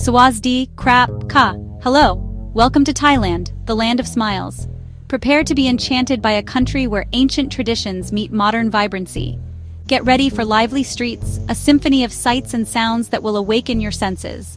Sawasdee, Krap, Ka. Hello. Welcome to Thailand, the land of smiles. Prepare to be enchanted by a country where ancient traditions meet modern vibrancy. Get ready for lively streets, a symphony of sights and sounds that will awaken your senses.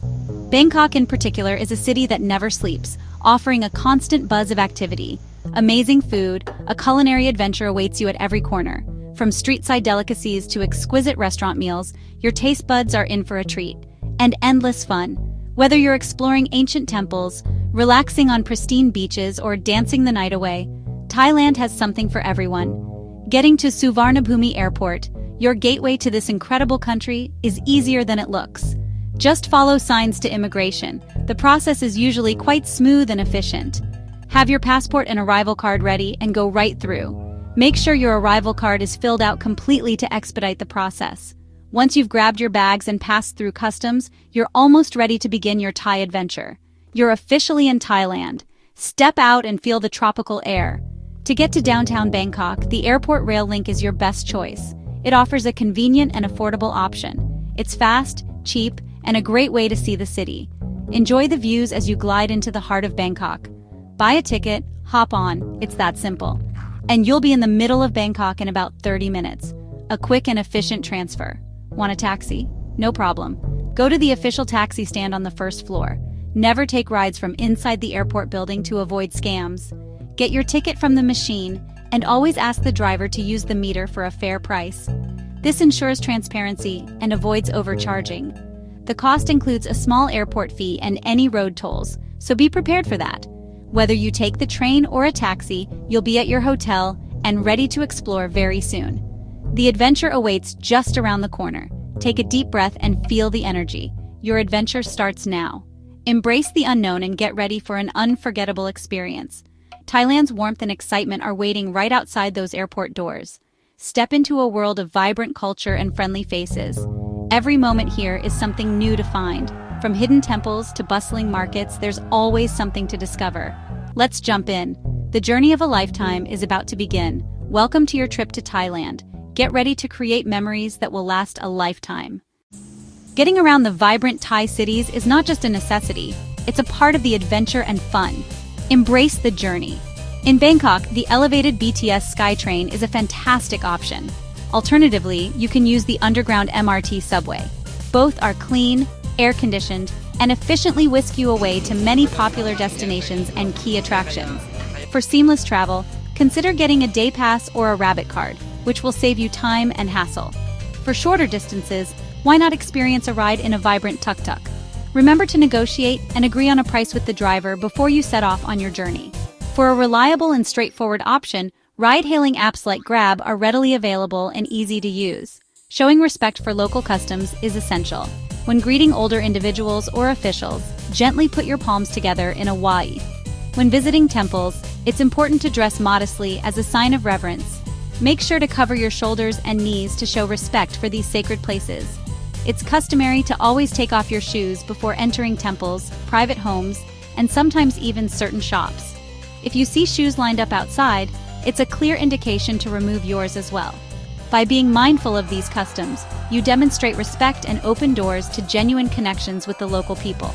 Bangkok in particular is a city that never sleeps, offering a constant buzz of activity. Amazing food, a culinary adventure awaits you at every corner. From street-side delicacies to exquisite restaurant meals, your taste buds are in for a treat. And endless fun. Whether you're exploring ancient temples, relaxing on pristine beaches, or dancing the night away, Thailand has something for everyone. Getting to Suvarnabhumi Airport, your gateway to this incredible country, is easier than it looks. Just follow signs to immigration. The process is usually quite smooth and efficient. Have your passport and arrival card ready and go right through. Make sure your arrival card is filled out completely to expedite the process. Once you've grabbed your bags and passed through customs, you're almost ready to begin your Thai adventure. You're officially in Thailand. Step out and feel the tropical air. To get to downtown Bangkok, the airport rail link is your best choice. It offers a convenient and affordable option. It's fast, cheap, and a great way to see the city. Enjoy the views as you glide into the heart of Bangkok. Buy a ticket, hop on, it's that simple. And you'll be in the middle of Bangkok in about 30 minutes. A quick and efficient transfer. Want a taxi? No problem. Go to the official taxi stand on the first floor. Never take rides from inside the airport building to avoid scams. Get your ticket from the machine, and always ask the driver to use the meter for a fair price. This ensures transparency and avoids overcharging. The cost includes a small airport fee and any road tolls, so be prepared for that. Whether you take the train or a taxi, you'll be at your hotel and ready to explore very soon. The adventure awaits just around the corner. Take a deep breath and feel the energy. Your adventure starts now. Embrace the unknown and get ready for an unforgettable experience. Thailand's warmth and excitement are waiting right outside those airport doors. Step into a world of vibrant culture and friendly faces. Every moment here is something new to find. From hidden temples to bustling markets, there's always something to discover. Let's jump in. The journey of a lifetime is about to begin. Welcome to your trip to Thailand. Get ready to create memories that will last a lifetime. Getting around the vibrant Thai cities is not just a necessity, it's a part of the adventure and fun. Embrace the journey. In Bangkok, the elevated BTS SkyTrain is a fantastic option. Alternatively, you can use the underground MRT subway. Both are clean, air-conditioned, and efficiently whisk you away to many popular destinations and key attractions. For seamless travel, consider getting a day pass or a rabbit card, which will save you time and hassle. For shorter distances, why not experience a ride in a vibrant tuk-tuk? Remember to negotiate and agree on a price with the driver before you set off on your journey. For a reliable and straightforward option, ride-hailing apps like Grab are readily available and easy to use. Showing respect for local customs is essential. When greeting older individuals or officials, gently put your palms together in a wai. When visiting temples, it's important to dress modestly as a sign of reverence. Make sure to cover your shoulders and knees to show respect for these sacred places. It's customary to always take off your shoes before entering temples, private homes, and sometimes even certain shops. If you see shoes lined up outside, it's a clear indication to remove yours as well. By being mindful of these customs, you demonstrate respect and open doors to genuine connections with the local people.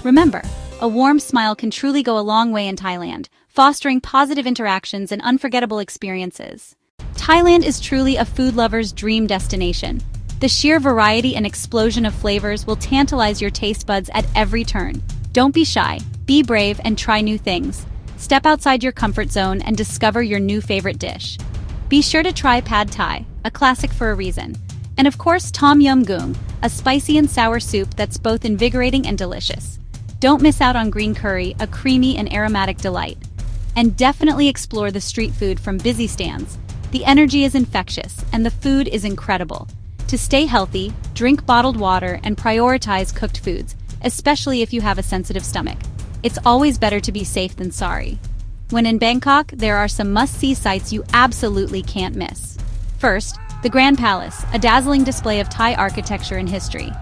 Remember, a warm smile can truly go a long way in Thailand, fostering positive interactions and unforgettable experiences. Thailand is truly a food lover's dream destination. The sheer variety and explosion of flavors will tantalize your taste buds at every turn. Don't be shy, be brave, and try new things. Step outside your comfort zone and discover your new favorite dish. Be sure to try Pad Thai, a classic for a reason. And of course, Tom Yum Goong, a spicy and sour soup that's both invigorating and delicious. Don't miss out on green curry, a creamy and aromatic delight. And definitely explore the street food from busy stands. The energy is infectious, and the food is incredible. To stay healthy, drink bottled water and prioritize cooked foods, especially if you have a sensitive stomach. It's always better to be safe than sorry. When in Bangkok, there are some must-see sights you absolutely can't miss. First, the Grand Palace, a dazzling display of Thai architecture and history.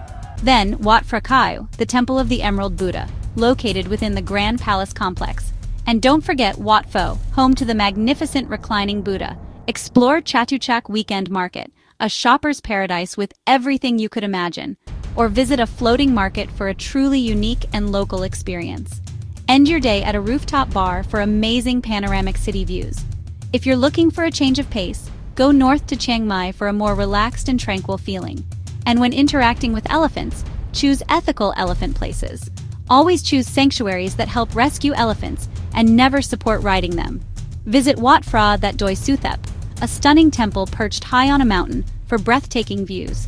Then, Wat Phra Kaew, the Temple of the Emerald Buddha, located within the Grand Palace complex. And don't forget Wat Pho, home to the magnificent reclining Buddha. Explore Chatuchak Weekend Market, a shopper's paradise with everything you could imagine. or visit a floating market for a truly unique and local experience. End your day at a rooftop bar for amazing panoramic city views. If you're looking for a change of pace, go north to Chiang Mai for a more relaxed and tranquil feeling. And when interacting with elephants, choose ethical elephant places. Always choose sanctuaries that help rescue elephants and never support riding them. Visit Wat Phra That Doi Suthep, a stunning temple perched high on a mountain for breathtaking views.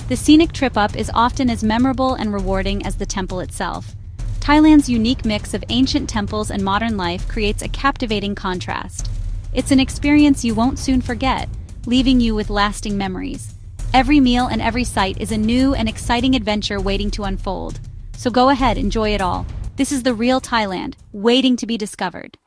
The scenic trip up is often as memorable and rewarding as the temple itself. Thailand's unique mix of ancient temples and modern life creates a captivating contrast. It's an experience you won't soon forget, leaving you with lasting memories. Every meal and every sight is a new and exciting adventure waiting to unfold. So go ahead, enjoy it all. This is the real Thailand, waiting to be discovered.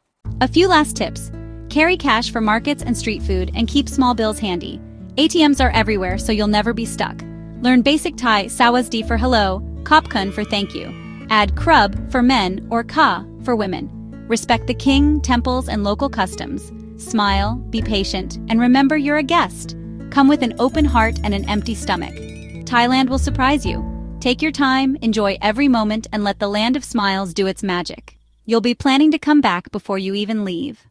A few last tips. Carry cash for markets and street food and keep small bills handy. ATMs are everywhere, so you'll never be stuck. Learn basic Thai, Sawasdi for hello, Kopkun for thank you. Add krub for men or ka for women. Respect the king, temples, and local customs. Smile, be patient, and remember you're a guest. Come with an open heart and an empty stomach. Thailand will surprise you. Take your time, enjoy every moment, and let the land of smiles do its magic. You'll be planning to come back before you even leave.